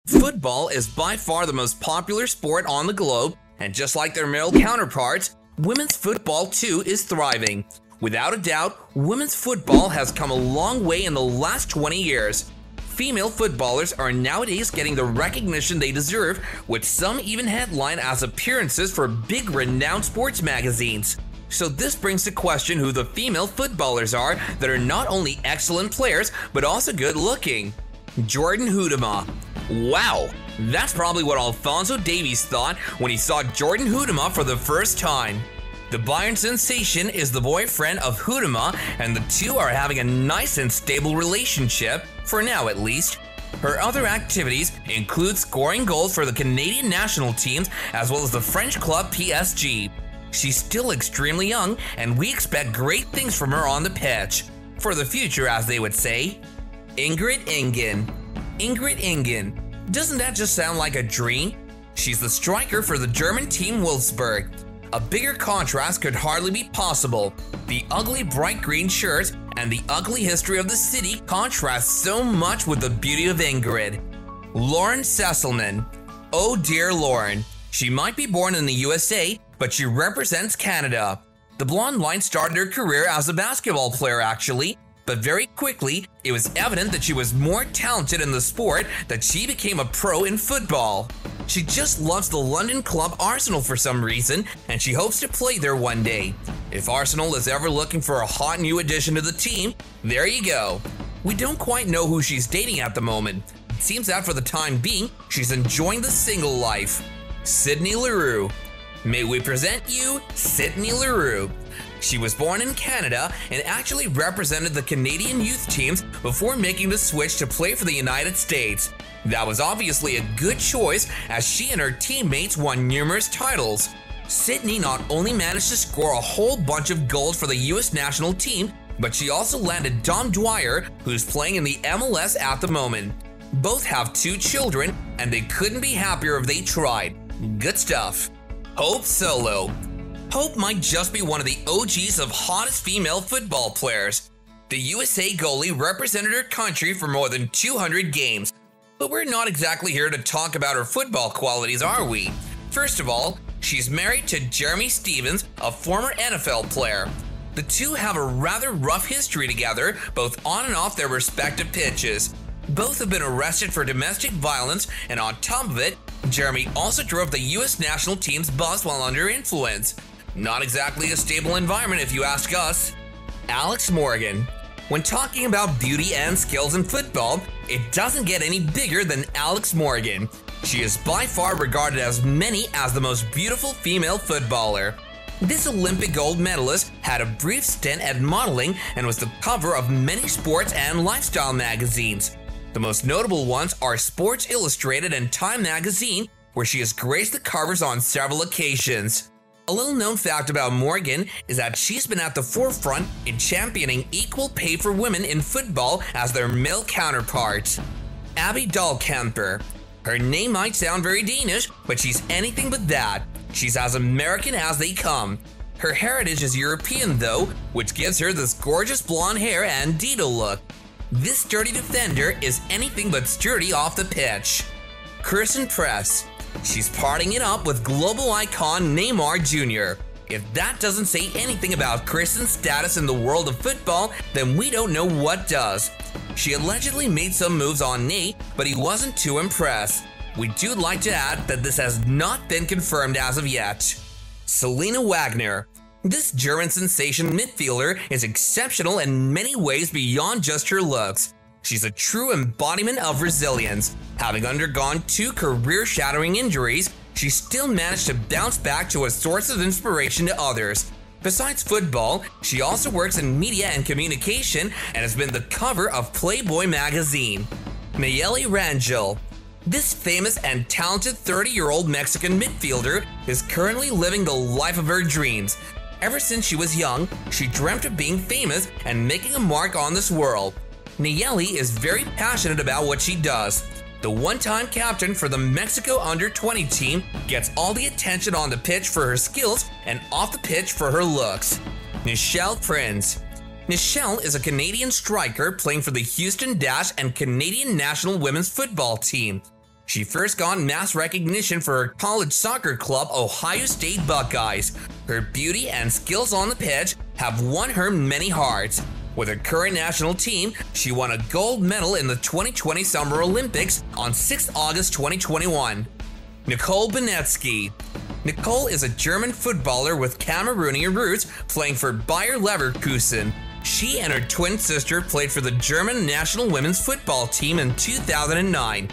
Football is by far the most popular sport on the globe, and just like their male counterparts, women's football too is thriving. Without a doubt, women's football has come a long way in the last 20 years. Female footballers are nowadays getting the recognition they deserve, with some even headline as appearances for big renowned sports magazines. So this brings to question who the female footballers are that are not only excellent players, but also good looking. Jordyn Huitema. Wow, that's probably what Alphonso Davies thought when he saw Jordyn Huitema for the first time. The Bayern sensation is the boyfriend of Huitema, and the two are having a nice and stable relationship, for now at least. Her other activities include scoring goals for the Canadian national teams as well as the French club PSG. She's still extremely young, and we expect great things from her on the pitch. For the future, as they would say. Ingrid Engen. Ingrid Engen. Doesn't that just sound like a dream? She's the striker for the German team Wolfsburg. A bigger contrast could hardly be possible. The ugly bright green shirt and the ugly history of the city contrast so much with the beauty of Ingrid. Lauren SESSELMANN. Oh dear Lauren. She might be born in the USA, but she represents Canada. The blonde line started her career as a basketball player actually, but very quickly, it was evident that she was more talented in the sport that she became a pro in football. She just loves the London club Arsenal for some reason, and she hopes to play there one day. If Arsenal is ever looking for a hot new addition to the team, there you go. We don't quite know who she's dating at the moment. It seems that for the time being, she's enjoying the single life. Sydney Leroux. May we present you Sydney Leroux. She was born in Canada and actually represented the Canadian youth teams before making the switch to play for the United States. That was obviously a good choice as she and her teammates won numerous titles. Sydney not only managed to score a whole bunch of goals for the US national team, but she also landed Dom Dwyer, who's playing in the MLS at the moment. Both have 2 children, and they couldn't be happier if they tried. Good stuff. Hope Solo. Hope might just be one of the OGs of hottest female football players. The USA goalie represented her country for more than 200 games, but we're not exactly here to talk about her football qualities, are we? First of all, she's married to Jeremy Stephens, a former NFL player. The two have a rather rough history together, both on and off their respective pitches. Both have been arrested for domestic violence, and on top of it, Jeremy also drove the US national team's bus while under influence. Not exactly a stable environment if you ask us. Alex Morgan. When talking about beauty and skills in football, it doesn't get any bigger than Alex Morgan. She is by far regarded as many as the most beautiful female footballer. This Olympic gold medalist had a brief stint at modeling and was the cover of many sports and lifestyle magazines. The most notable ones are Sports Illustrated and Time magazine, where she has graced the covers on several occasions. A little known fact about Morgan is that she's been at the forefront in championing equal pay for women in football as their male counterparts. Abby DAHLKEMPER. Her name might sound very Danish, but she's anything but that. She's as American as they come. Her heritage is European though, which gives her this gorgeous blonde hair and Dido look. This sturdy defender is anything but sturdy off the pitch. CHRISTEN. She's partying it up with global icon Neymar Jr. If that doesn't say anything about CHRISTEN's status in the world of football, then we don't know what does. She allegedly made some moves on Ney, but he wasn't too impressed. We do like to add that this has not been confirmed as of yet. Selina Wagner. This German sensation midfielder is exceptional in many ways beyond just her looks. She's a true embodiment of resilience. Having undergone 2 career-shattering injuries, she still managed to bounce back to a source of inspiration to others. Besides football, she also works in media and communication and has been the cover of Playboy magazine. Mayeli Rangel. This famous and talented 30-year-old Mexican midfielder is currently living the life of her dreams. Ever since she was young, she dreamt of being famous and making a mark on this world. Nayeli is very passionate about what she does. The one-time captain for the Mexico Under-20 team gets all the attention on the pitch for her skills and off the pitch for her looks. Nichelle Prince. Nichelle is a Canadian striker playing for the Houston Dash and Canadian national women's football team. She first got mass recognition for her college soccer club, Ohio State Buckeyes. Her beauty and skills on the pitch have won her many hearts. With her current national team, she won a gold medal in the 2020 Summer Olympics on 6 August 2021. Nicole BANECKI. Nicole is a German footballer with Cameroonian roots playing for Bayer Leverkusen. She and her twin sister played for the German national women's football team in 2009.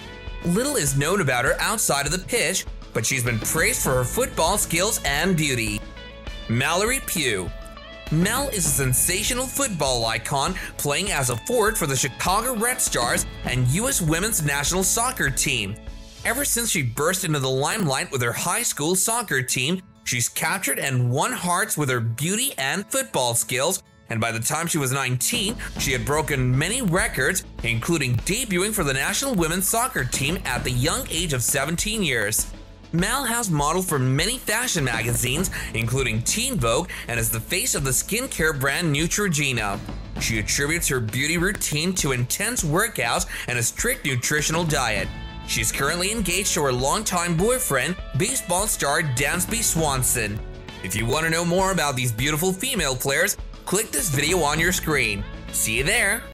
Little is known about her outside of the pitch, but she's been praised for her football skills and beauty. MALLORY PUGH. Mel is a sensational football icon, playing as a forward for the Chicago Red Stars and U.S. women's national soccer team. Ever since she burst into the limelight with her high school soccer team, she's captured and won hearts with her beauty and football skills, and by the time she was 19, she had broken many records, including debuting for the national women's soccer team at the young age of 17 years. Mal has modeled for many fashion magazines, including Teen Vogue, and is the face of the skincare brand Neutrogena. She attributes her beauty routine to intense workouts and a strict nutritional diet. She's currently engaged to her longtime boyfriend, baseball star Dansby Swanson. If you want to know more about these beautiful female players, click this video on your screen. See you there!